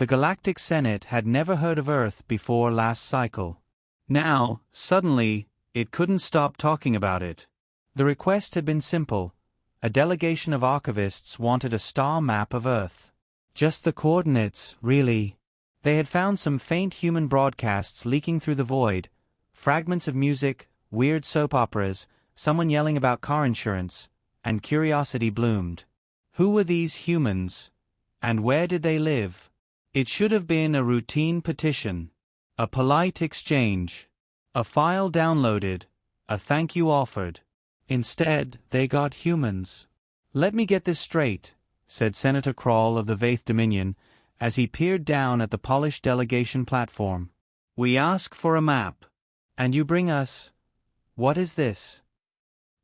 The Galactic Senate had never heard of Earth before last cycle. Now, suddenly, it couldn't stop talking about it. The request had been simple. A delegation of archivists wanted a star map of Earth. Just the coordinates, really. They had found some faint human broadcasts leaking through the void, fragments of music, weird soap operas, someone yelling about car insurance, and curiosity bloomed. Who were these humans? And where did they live? It should have been a routine petition, a polite exchange, a file downloaded, a thank you offered. Instead, they got humans. "Let me get this straight," said Senator Kroll of the Vaith Dominion, as he peered down at the polished delegation platform. "We ask for a map. And you bring us... what is this?"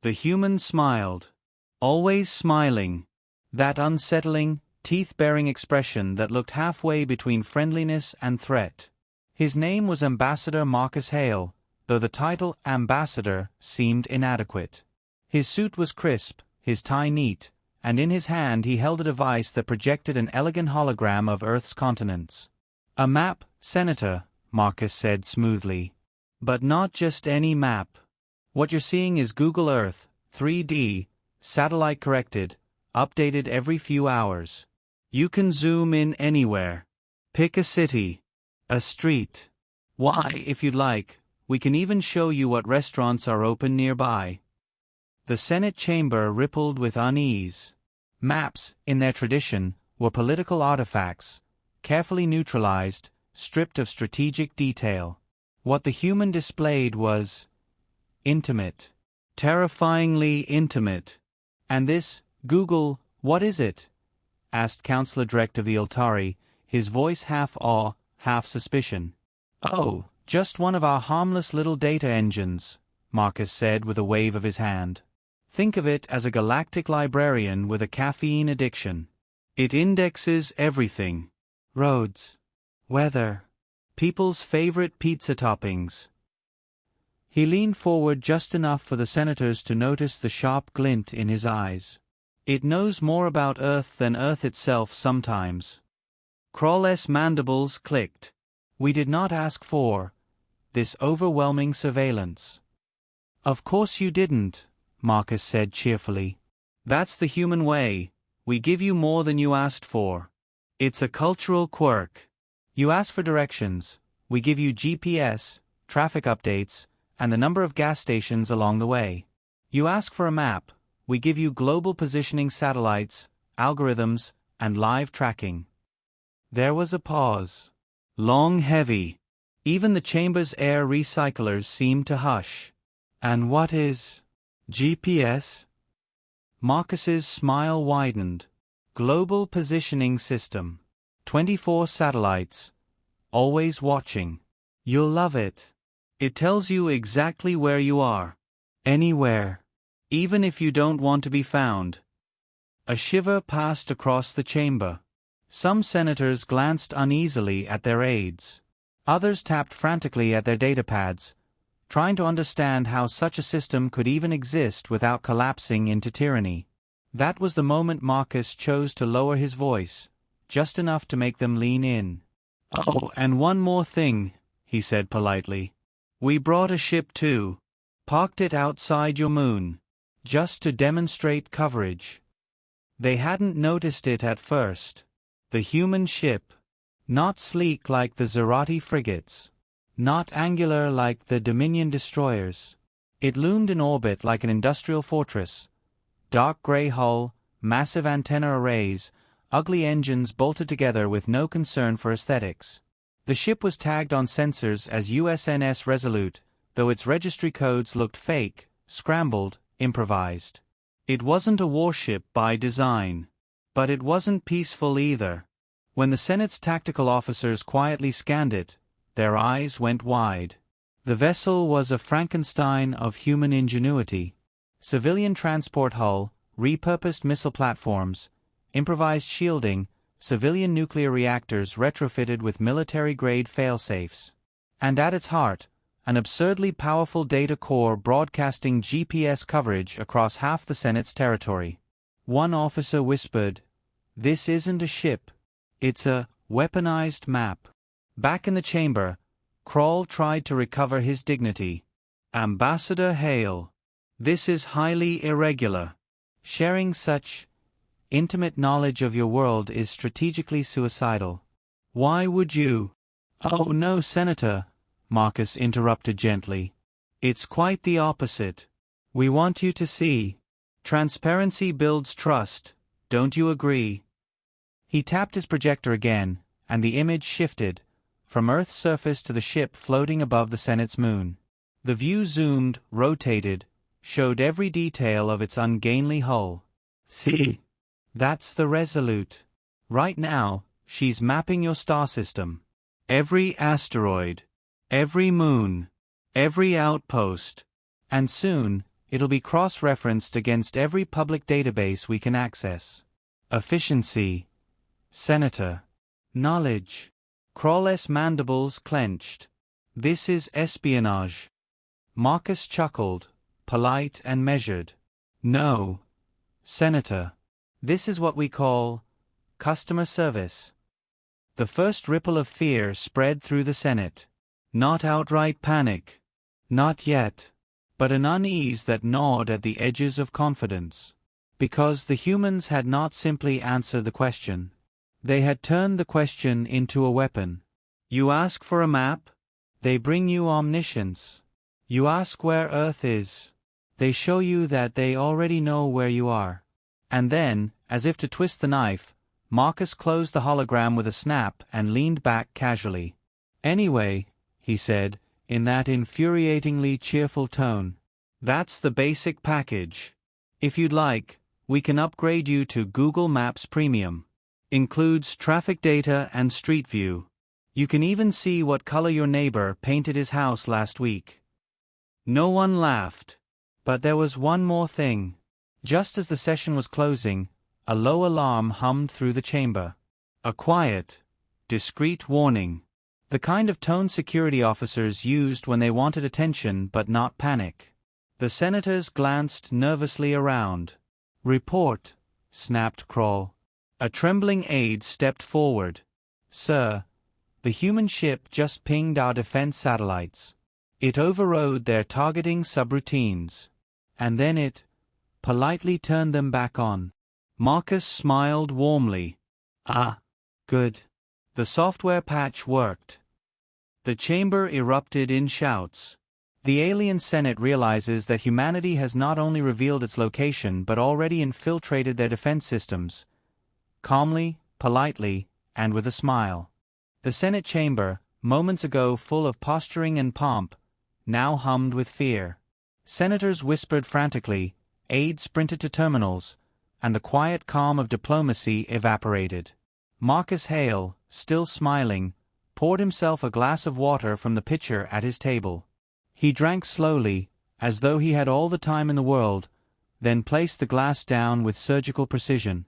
The human smiled. Always smiling. That unsettling, teeth-baring expression that looked halfway between friendliness and threat. His name was Ambassador Marcus Hale, though the title Ambassador seemed inadequate. His suit was crisp, his tie neat, and in his hand he held a device that projected an elegant hologram of Earth's continents. "A map, Senator," Marcus said smoothly. "But not just any map. What you're seeing is Google Earth, 3D, satellite corrected, updated every few hours. You can zoom in anywhere. Pick a city, a street. Why, if you'd like, we can even show you what restaurants are open nearby." The Senate chamber rippled with unease. Maps, in their tradition, were political artifacts, carefully neutralized, stripped of strategic detail. What the human displayed was intimate. Terrifyingly intimate. "And this, Google, what is it?" asked Councillor Drecht of the Iltari, his voice half awe, half suspicion. "Oh, just one of our harmless little data engines," Marcus said with a wave of his hand. "Think of it as a galactic librarian with a caffeine addiction. It indexes everything. Roads, weather, people's favorite pizza toppings." He leaned forward just enough for the senators to notice the sharp glint in his eyes. "It knows more about Earth than Earth itself sometimes." Kroll's mandibles clicked. "We did not ask for this overwhelming surveillance." "Of course you didn't," Marcus said cheerfully. "That's the human way. We give you more than you asked for. It's a cultural quirk. You ask for directions, we give you GPS, traffic updates, and the number of gas stations along the way. You ask for a map, we give you global positioning satellites, algorithms, and live tracking." There was a pause. Long, heavy. Even the chamber's air recyclers seemed to hush. "And what is GPS?" Marcus's smile widened. "Global Positioning System. 24 satellites. Always watching. You'll love it. It tells you exactly where you are. Anywhere. Even if you don't want to be found." A shiver passed across the chamber. Some senators glanced uneasily at their aides. Others tapped frantically at their datapads, trying to understand how such a system could even exist without collapsing into tyranny. That was the moment Marcus chose to lower his voice, just enough to make them lean in. "Oh, and one more thing," he said politely. "We brought a ship too. Parked it outside your moon. Just to demonstrate coverage." They hadn't noticed it at first. The human ship. Not sleek like the Zerati frigates. Not angular like the Dominion destroyers. It loomed in orbit like an industrial fortress. Dark gray hull, massive antenna arrays, ugly engines bolted together with no concern for aesthetics. The ship was tagged on sensors as USNS Resolute, though its registry codes looked fake, scrambled, improvised. It wasn't a warship by design. But it wasn't peaceful either. When the Senate's tactical officers quietly scanned it, their eyes went wide. The vessel was a Frankenstein of human ingenuity. Civilian transport hull, repurposed missile platforms, improvised shielding, civilian nuclear reactors retrofitted with military-grade fail-safes. And at its heart, an absurdly powerful data core broadcasting GPS coverage across half the Senate's territory. One officer whispered, "This isn't a ship. It's a Weaponized map. Back in the chamber, Kroll tried to recover his dignity. Ambassador Hale. This is highly irregular. Sharing such intimate knowledge of your world is strategically suicidal. Why would you? Oh no, Senator, Marcus interrupted gently. It's quite the opposite. We want you to see. Transparency builds trust, don't you agree? He tapped his projector again, and the image shifted, from Earth's surface to the ship floating above the Senate's moon. The view zoomed, rotated, showed every detail of its ungainly hull. See? That's the Resolute. Right now, she's mapping your star system. Every asteroid, every moon, every outpost. And soon, it'll be cross-referenced against every public database we can access. Efficiency. Senator. Knowledge. Kroll's mandibles clenched. This is espionage. Marcus chuckled, polite and measured. No, Senator. This is what we call customer service. The first ripple of fear spread through the Senate. Not outright panic. Not yet. But an unease that gnawed at the edges of confidence. Because the humans had not simply answered the question. They had turned the question into a weapon. You ask for a map? They bring you omniscience. You ask where Earth is? They show you that they already know where you are. And then, as if to twist the knife, Marcus closed the hologram with a snap and leaned back casually. Anyway, he said, in that infuriatingly cheerful tone, that's the basic package. If you'd like, we can upgrade you to Google Maps Premium. Includes traffic data and street view. You can even see what color your neighbor painted his house last week. No one laughed. But there was one more thing. Just as the session was closing, a low alarm hummed through the chamber. A quiet, discreet warning. The kind of tone security officers used when they wanted attention but not panic. The senators glanced nervously around. Report, snapped Kroll. A trembling aide stepped forward. Sir, the human ship just pinged our defense satellites. It overrode their targeting subroutines. And then it politely turned them back on. Marcus smiled warmly. Ah, good. The software patch worked. The chamber erupted in shouts. The alien Senate realizes that humanity has not only revealed its location but already infiltrated their defense systems. Calmly, politely, and with a smile. The Senate chamber, moments ago full of posturing and pomp, now hummed with fear. Senators whispered frantically, aides sprinted to terminals, and the quiet calm of diplomacy evaporated. Marcus Hale, still smiling, poured himself a glass of water from the pitcher at his table. He drank slowly, as though he had all the time in the world, then placed the glass down with surgical precision.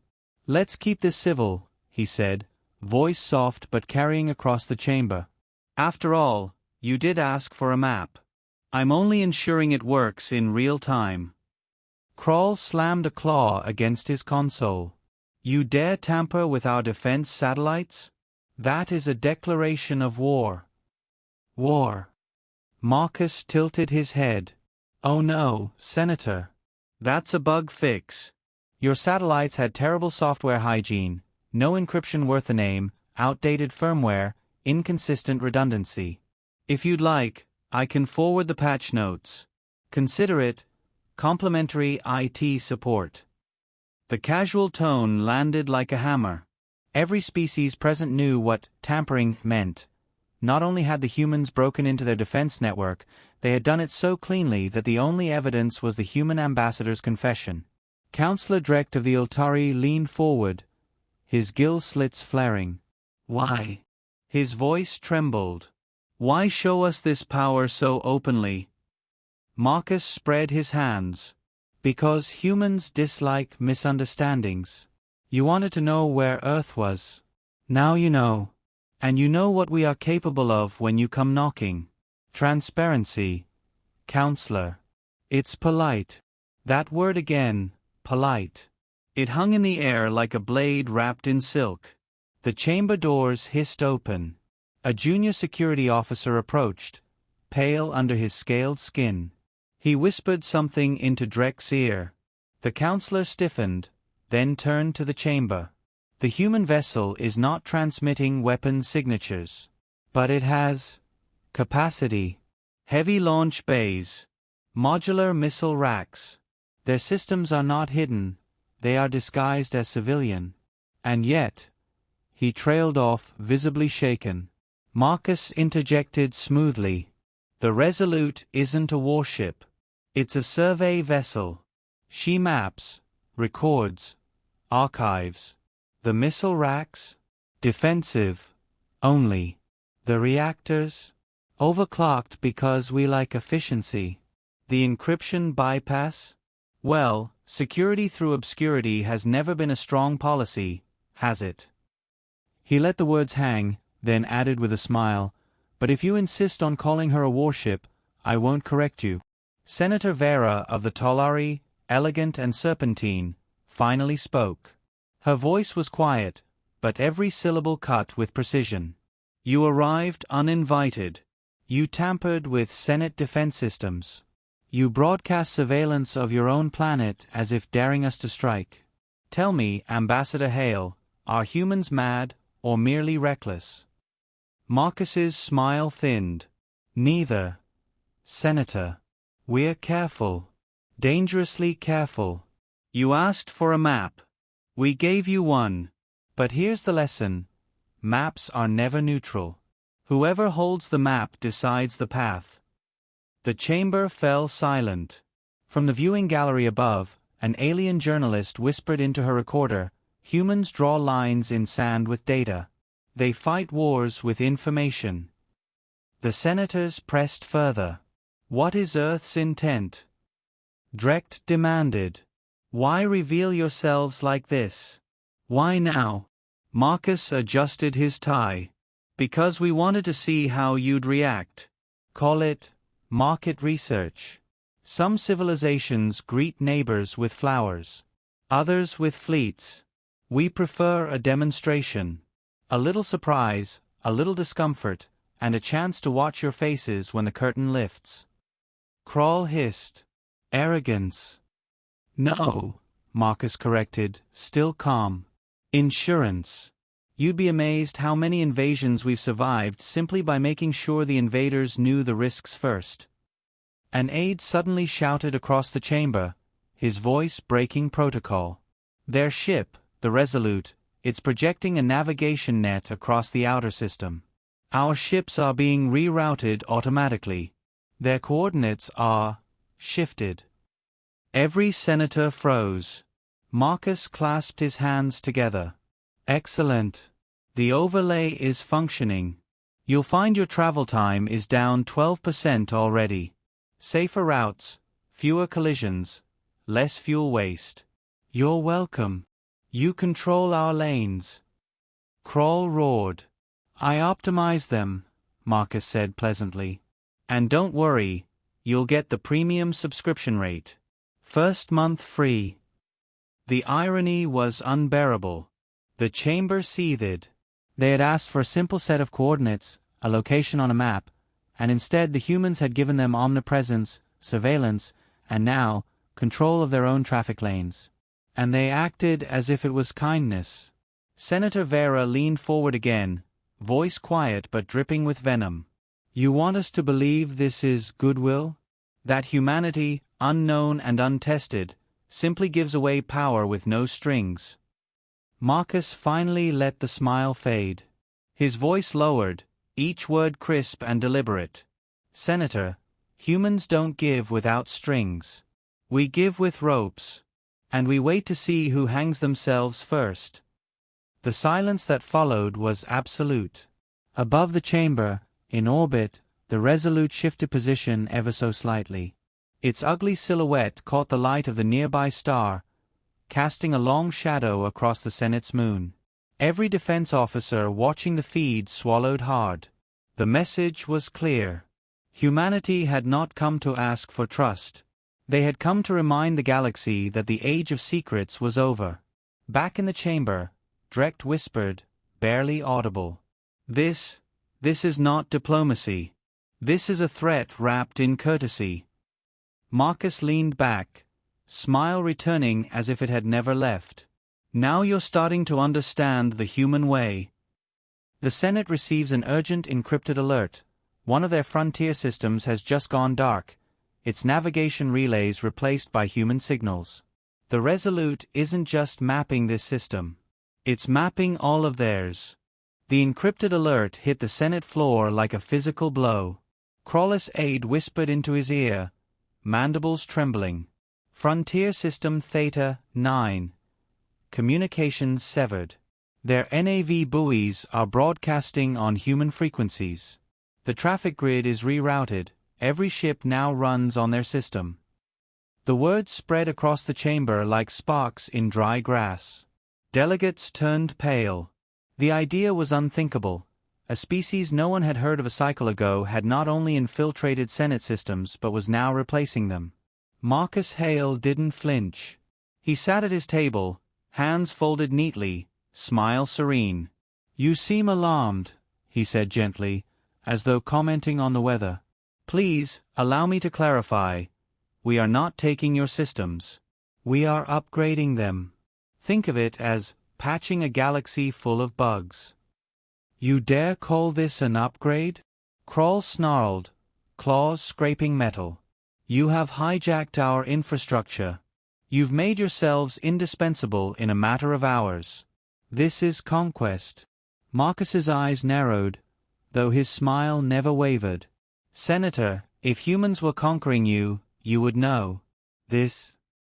Let's keep this civil, he said, voice soft but carrying across the chamber. After all, you did ask for a map. I'm only ensuring it works in real time. Kroll slammed a claw against his console. You dare tamper with our defense satellites? That is a declaration of war. War. Marcus tilted his head. Oh no, Senator. That's a bug fix. Your satellites had terrible software hygiene, no encryption worth a name, outdated firmware, inconsistent redundancy. If you'd like, I can forward the patch notes. Consider it complimentary IT support. The casual tone landed like a hammer. Every species present knew what tampering meant. Not only had the humans broken into their defense network, they had done it so cleanly that the only evidence was the human ambassador's confession. Counselor Drecht of the Ultari leaned forward, his gill slits flaring. Why? His voice trembled. Why show us this power so openly? Marcus spread his hands. Because humans dislike misunderstandings. You wanted to know where Earth was. Now you know. And you know what we are capable of when you come knocking. Transparency. Counselor. It's polite. That word again, polite. It hung in the air like a blade wrapped in silk. The chamber doors hissed open. A junior security officer approached, pale under his scaled skin. He whispered something into Drek's ear. The counselor stiffened, then turned to the chamber. The human vessel is not transmitting weapon signatures. But it has capacity. Heavy launch bays. Modular missile racks. Their systems are not hidden, they are disguised as civilian. And yet, he trailed off, visibly shaken. Marcus interjected smoothly. The Resolute isn't a warship. It's a survey vessel. She maps, records, archives. The missile racks? Defensive. Only. The reactors? Overclocked because we like efficiency. The encryption bypass? Well, security through obscurity has never been a strong policy, has it? He let the words hang, then added with a smile, but if you insist on calling her a warship, I won't correct you. Senator Vera of the Tolari, Elegant and Serpentine, finally spoke. Her voice was quiet, but every syllable cut with precision. You arrived uninvited. You tampered with Senate defense systems. You broadcast surveillance of your own planet as if daring us to strike. Tell me, Ambassador Hale, are humans mad or merely reckless? Marcus's smile thinned. Neither. Senator. We're careful. Dangerously careful. You asked for a map. We gave you one. But here's the lesson. Maps are never neutral. Whoever holds the map decides the path. The chamber fell silent. From the viewing gallery above, an alien journalist whispered into her recorder, humans draw lines in sand with data. They fight wars with information. The senators pressed further. What is Earth's intent? Drek demanded. Why reveal yourselves like this? Why now? Marcus adjusted his tie. Because we wanted to see how you'd react. Call it market research. Some civilizations greet neighbors with flowers. Others with fleets. We prefer a demonstration. A little surprise, a little discomfort, and a chance to watch your faces when the curtain lifts. Crawl hissed. Arrogance. No, Marcus corrected, still calm. Insurance. You'd be amazed how many invasions we've survived simply by making sure the invaders knew the risks first. An aide suddenly shouted across the chamber, his voice breaking protocol. Their ship, the Resolute, it's projecting a navigation net across the outer system. Our ships are being rerouted automatically. Their coordinates are shifted. Every senator froze. Marcus clasped his hands together. Excellent. The overlay is functioning. You'll find your travel time is down 12% already. Safer routes, fewer collisions, less fuel waste. You're welcome. You control our lanes. Kroll roared. I optimize them, Marcus said pleasantly. And don't worry, you'll get the premium subscription rate. First month free. The irony was unbearable. The chamber seethed. They had asked for a simple set of coordinates, a location on a map, and instead the humans had given them omnipresence, surveillance, and now, control of their own traffic lanes. And they acted as if it was kindness. Senator Vera leaned forward again, voice quiet but dripping with venom. You want us to believe this is goodwill? That humanity, unknown and untested, simply gives away power with no strings? Marcus finally let the smile fade. His voice lowered, each word crisp and deliberate. Senator, humans don't give without strings. We give with ropes. And we wait to see who hangs themselves first. The silence that followed was absolute. Above the chamber, in orbit, the Resolute shifted position ever so slightly. Its ugly silhouette caught the light of the nearby star, casting a long shadow across the Senate's moon. Every defense officer watching the feed swallowed hard. The message was clear. Humanity had not come to ask for trust. They had come to remind the galaxy that the age of secrets was over. Back in the chamber, Drek whispered, barely audible. This is not diplomacy. This is a threat wrapped in courtesy." Marcus leaned back, smile returning as if it had never left. "Now you're starting to understand the human way." The Senate receives an urgent encrypted alert. One of their frontier systems has just gone dark, its navigation relays replaced by human signals. The Resolute isn't just mapping this system. It's mapping all of theirs. The encrypted alert hit the Senate floor like a physical blow. Crawler's aide whispered into his ear, mandibles trembling. "Frontier System Theta 9. Communications severed. Their NAV buoys are broadcasting on human frequencies. The traffic grid is rerouted. Every ship now runs on their system." The words spread across the chamber like sparks in dry grass. Delegates turned pale. The idea was unthinkable. A species no one had heard of a cycle ago had not only infiltrated Senate systems but was now replacing them. Marcus Hale didn't flinch. He sat at his table, hands folded neatly, smile serene. "You seem alarmed," he said gently, as though commenting on the weather. "Please, allow me to clarify. We are not taking your systems. We are upgrading them. Think of it as patching a galaxy full of bugs." "You dare call this an upgrade?" Kroll snarled, claws scraping metal. "You have hijacked our infrastructure. You've made yourselves indispensable in a matter of hours. This is conquest." Marcus's eyes narrowed, though his smile never wavered. "Senator, if humans were conquering you, you would know. This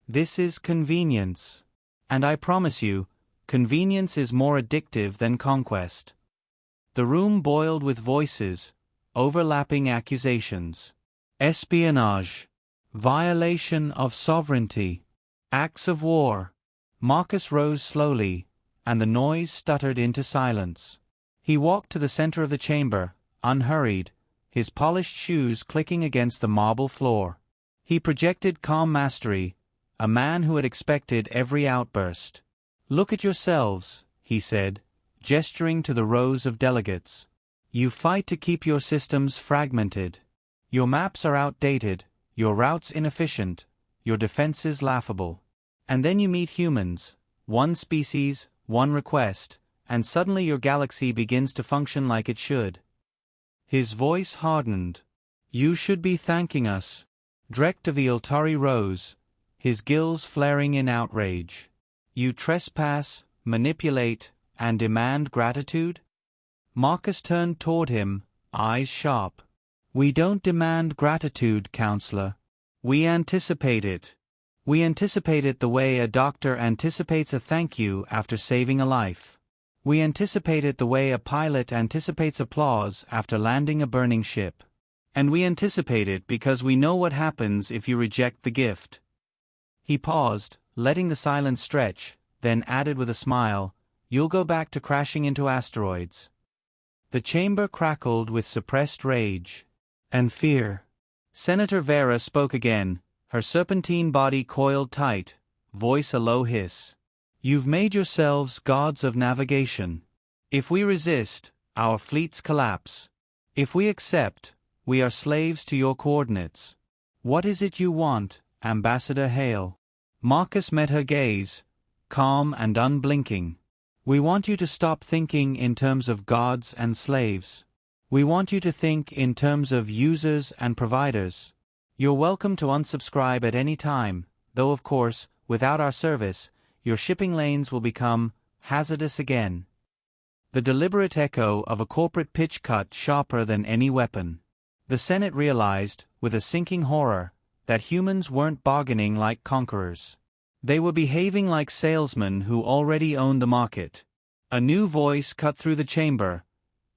is convenience. And I promise you, convenience is more addictive than conquest." The room boiled with voices, overlapping accusations. Espionage. Violation of sovereignty. Acts of war. Marcus rose slowly, and the noise stuttered into silence. He walked to the center of the chamber, unhurried, his polished shoes clicking against the marble floor. He projected calm mastery, a man who had expected every outburst. "Look at yourselves," he said, gesturing to the rows of delegates. "You fight to keep your systems fragmented. Your maps are outdated, your routes inefficient, your defenses laughable. And then you meet humans, one species, one request, and suddenly your galaxy begins to function like it should." His voice hardened. "You should be thanking us." Drek of the Iltari rose, his gills flaring in outrage. "You trespass, manipulate, and demand gratitude?" Marcus turned toward him, eyes sharp. "We don't demand gratitude, Counselor. We anticipate it. We anticipate it the way a doctor anticipates a thank you after saving a life. We anticipate it the way a pilot anticipates applause after landing a burning ship. And we anticipate it because we know what happens if you reject the gift." He paused, letting the silence stretch, then added with a smile, "You'll go back to crashing into asteroids." The chamber crackled with suppressed rage and fear. Senator Vera spoke again, her serpentine body coiled tight, voice a low hiss. "You've made yourselves gods of navigation. If we resist, our fleets collapse. If we accept, we are slaves to your coordinates. What is it you want, Ambassador Hale?" Marcus met her gaze, calm and unblinking. "We want you to stop thinking in terms of gods and slaves. We want you to think in terms of users and providers. You're welcome to unsubscribe at any time, though of course, without our service, your shipping lanes will become hazardous again." The deliberate echo of a corporate pitch cut sharper than any weapon. The Senate realized, with a sinking horror, that humans weren't bargaining like conquerors. They were behaving like salesmen who already owned the market. A new voice cut through the chamber,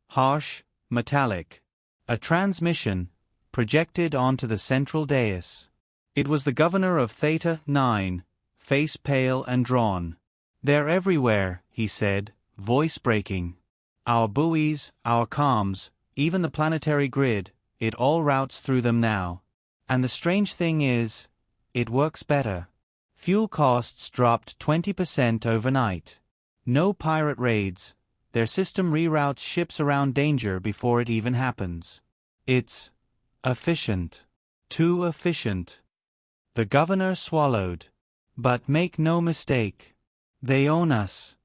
harsh, metallic. A transmission, projected onto the central dais. It was the governor of Theta 9, face pale and drawn. "They're everywhere," he said, voice breaking. "Our buoys, our comms, even the planetary grid, it all routes through them now. And the strange thing is, it works better. Fuel costs dropped 20% overnight. No pirate raids, their system reroutes ships around danger before it even happens. It's efficient. Too efficient. The governor swallowed. But make no mistake. They own us.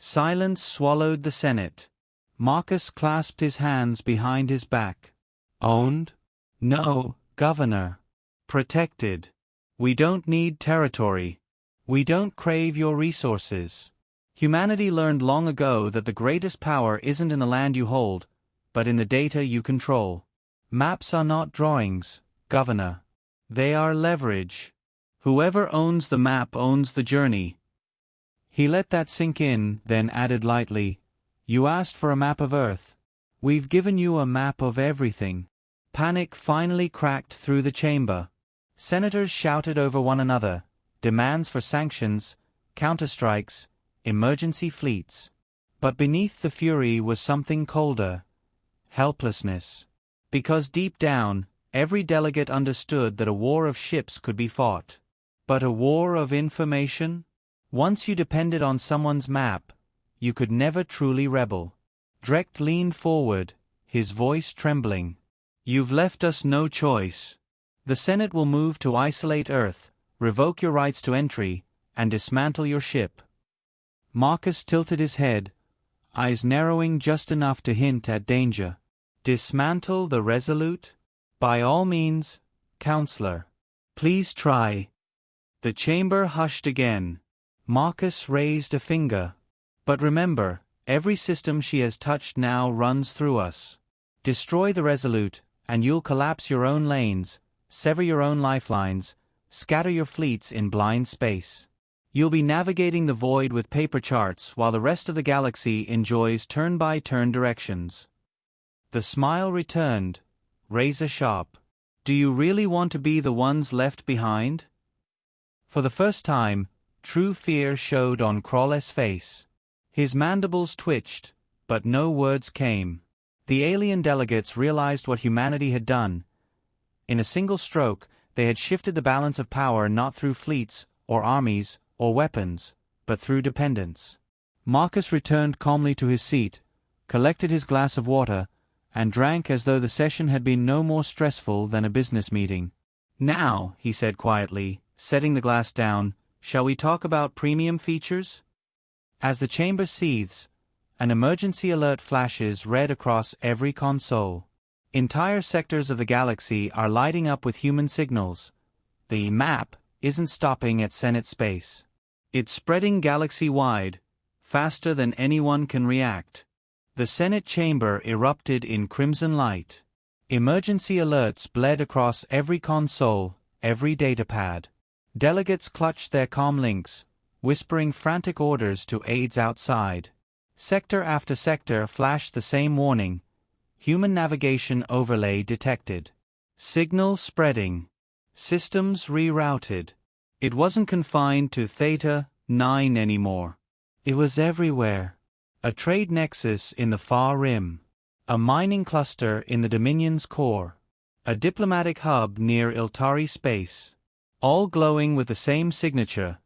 Silence swallowed the Senate. Marcus clasped his hands behind his back. Owned? No, Governor. Protected. We don't need territory. We don't crave your resources. Humanity learned long ago that the greatest power isn't in the land you hold, but in the data you control. Maps are not drawings, Governor. They are leverage. Whoever owns the map owns the journey. He let that sink in, then added lightly, You asked for a map of Earth. We've given you a map of everything. Panic finally cracked through the chamber. Senators shouted over one another, demands for sanctions, counterstrikes, emergency fleets. But beneath the fury was something colder. Helplessness. Because deep down, every delegate understood that a war of ships could be fought. But a war of information? Once you depended on someone's map, you could never truly rebel. Drecht leaned forward, his voice trembling. You've left us no choice. The Senate will move to isolate Earth, revoke your rights to entry, and dismantle your ship. Marcus tilted his head, eyes narrowing just enough to hint at danger. Dismantle the Resolute? By all means, Counselor. Please try. The chamber hushed again. Marcus raised a finger. But remember, every system she has touched now runs through us. Destroy the Resolute, and you'll collapse your own lanes, sever your own lifelines, scatter your fleets in blind space. You'll be navigating the void with paper charts while the rest of the galaxy enjoys turn-by-turn directions. The smile returned, razor-sharp. Do you really want to be the ones left behind? For the first time, true fear showed on Crawley's face. His mandibles twitched, but no words came. The alien delegates realized what humanity had done. In a single stroke, they had shifted the balance of power not through fleets, or armies, or weapons, but through dependence. Marcus returned calmly to his seat, collected his glass of water, and drank as though the session had been no more stressful than a business meeting. Now, he said quietly, setting the glass down, shall we talk about premium features? As the chamber seethes, an emergency alert flashes red across every console. Entire sectors of the galaxy are lighting up with human signals. The map isn't stopping at Senate space. It's spreading galaxy-wide, faster than anyone can react. The Senate chamber erupted in crimson light. Emergency alerts bled across every console, every datapad. Delegates clutched their comm links, whispering frantic orders to aides outside. Sector after sector flashed the same warning. Human navigation overlay detected. Signal spreading. Systems rerouted. It wasn't confined to Theta 9 anymore. It was everywhere. A trade nexus in the far rim. A mining cluster in the Dominion's core. A diplomatic hub near Iltari space. All glowing with the same signature.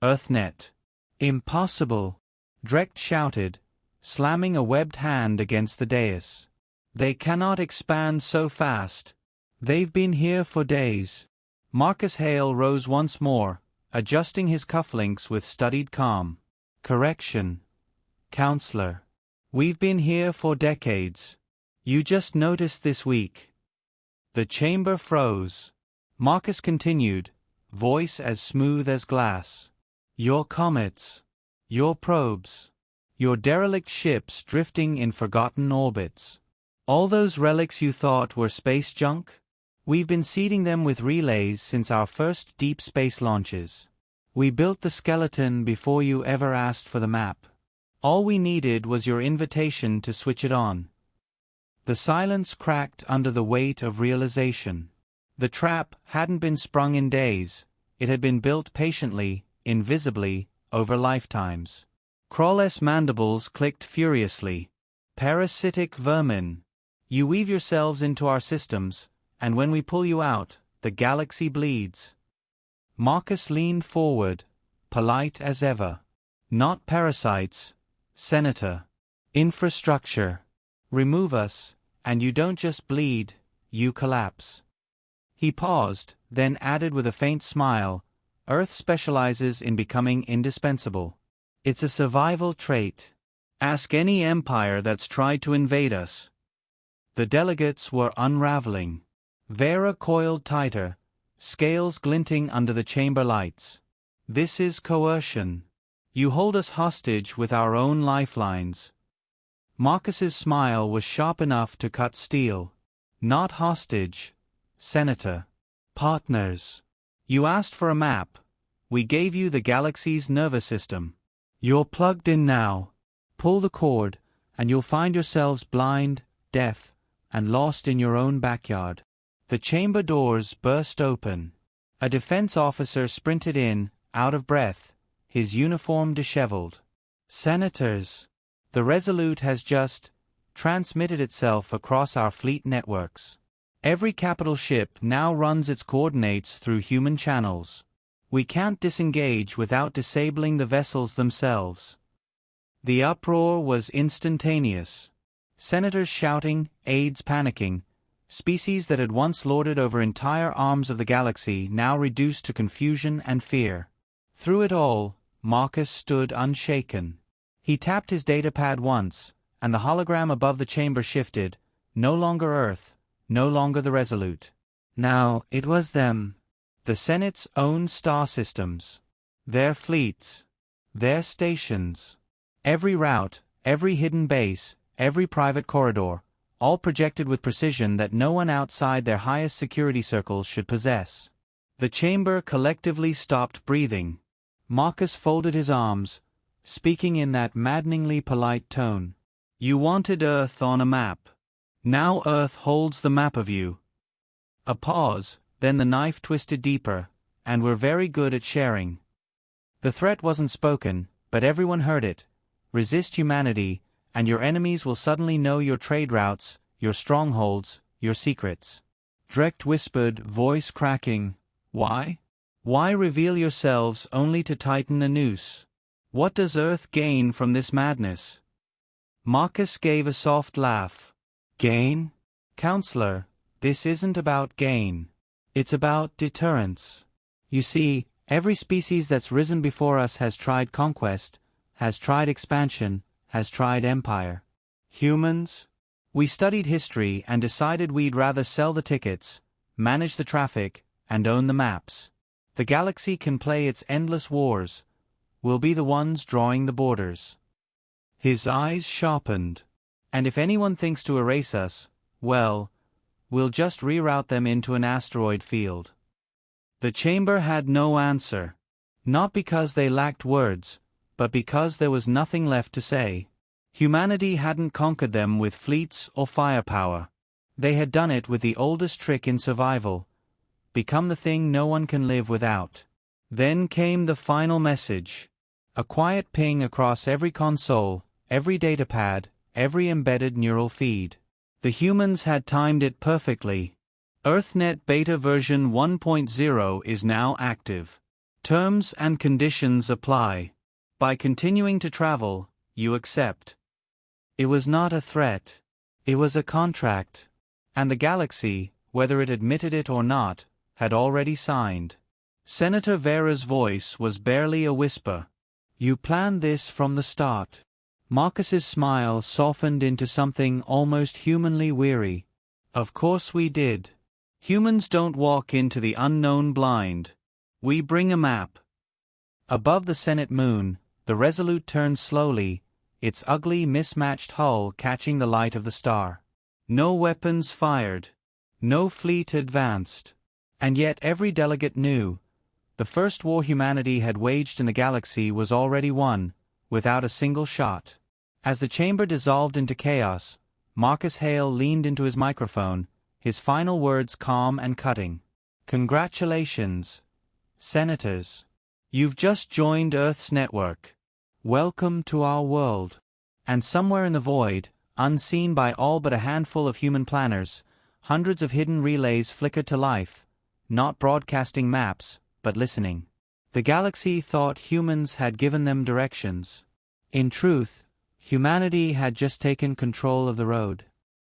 EarthNet. Impossible. Drecht shouted, slamming a webbed hand against the dais. They cannot expand so fast. They've been here for days. Marcus Hale rose once more, adjusting his cufflinks with studied calm. Correction. Counselor. We've been here for decades. You just noticed this week. The chamber froze. Marcus continued, voice as smooth as glass. Your comets. Your probes. Your derelict ships drifting in forgotten orbits. All those relics you thought were space junk? We've been seeding them with relays since our first deep space launches. We built the skeleton before you ever asked for the map. All we needed was your invitation to switch it on. The silence cracked under the weight of realization. The trap hadn't been sprung in days. It had been built patiently, invisibly, over lifetimes. Crawley's mandibles clicked furiously. Parasitic vermin. You weave yourselves into our systems, and when we pull you out, the galaxy bleeds. Marcus leaned forward, polite as ever. Not parasites, Senator. Infrastructure. Remove us, and you don't just bleed, you collapse. He paused, then added with a faint smile, Earth specializes in becoming indispensable. It's a survival trait. Ask any empire that's tried to invade us. The delegates were unraveling. Vera coiled tighter, scales glinting under the chamber lights. This is coercion. You hold us hostage with our own lifelines. Marcus's smile was sharp enough to cut steel. Not hostage, Senator. Partners. You asked for a map. We gave you the galaxy's nervous system. You're plugged in now. Pull the cord, and you'll find yourselves blind, deaf, and lost in your own backyard. The chamber doors burst open. A defense officer sprinted in, out of breath, his uniform disheveled. Senators, the Resolute has just transmitted itself across our fleet networks. Every capital ship now runs its coordinates through human channels. We can't disengage without disabling the vessels themselves. The uproar was instantaneous. Senators shouting, aides panicking, species that had once lorded over entire arms of the galaxy now reduced to confusion and fear. Through it all, Marcus stood unshaken. He tapped his datapad once, and the hologram above the chamber shifted, no longer Earth, no longer the Resolute. Now, it was them. The Senate's own star systems. Their fleets. Their stations. Every route, every hidden base, every private corridor, all projected with precision that no one outside their highest security circles should possess. The chamber collectively stopped breathing. Marcus folded his arms, speaking in that maddeningly polite tone. You wanted Earth on a map. Now Earth holds the map of you. A pause, then the knife twisted deeper, and we're very good at sharing. The threat wasn't spoken, but everyone heard it. Resist humanity, and your enemies will suddenly know your trade routes, your strongholds, your secrets. Drecht whispered, voice cracking. Why? Why reveal yourselves only to tighten a noose? What does Earth gain from this madness? Marcus gave a soft laugh. Gain? Counselor, this isn't about gain. It's about deterrence. You see, every species that's risen before us has tried conquest, has tried expansion, has tried empire. Humans? We studied history and decided we'd rather sell the tickets, manage the traffic, and own the maps. The galaxy can play its endless wars. We'll be the ones drawing the borders. His eyes sharpened. And if anyone thinks to erase us, well, we'll just reroute them into an asteroid field. The chamber had no answer. Not because they lacked words, but because there was nothing left to say. Humanity hadn't conquered them with fleets or firepower. They had done it with the oldest trick in survival. Become the thing no one can live without. Then came the final message. A quiet ping across every console, every datapad, every embedded neural feed. The humans had timed it perfectly. EarthNet Beta version 1.0 is now active. Terms and conditions apply. By continuing to travel, you accept. It was not a threat. It was a contract. And the galaxy, whether it admitted it or not, had already signed. Senator Vera's voice was barely a whisper. You planned this from the start. Marcus's smile softened into something almost humanly weary. Of course we did. Humans don't walk into the unknown blind. We bring a map. Above the Senate moon, the Resolute turned slowly, its ugly mismatched hull catching the light of the star. No weapons fired. No fleet advanced. And yet every delegate knew. The first war humanity had waged in the galaxy was already won, without a single shot. As the chamber dissolved into chaos, Marcus Hale leaned into his microphone, his final words calm and cutting. Congratulations, Senators. You've just joined Earth's network. Welcome to our world. And somewhere in the void, unseen by all but a handful of human planners, hundreds of hidden relays flickered to life, not broadcasting maps, but listening. The galaxy thought humans had given them directions. In truth, Humanity had just taken control of the road.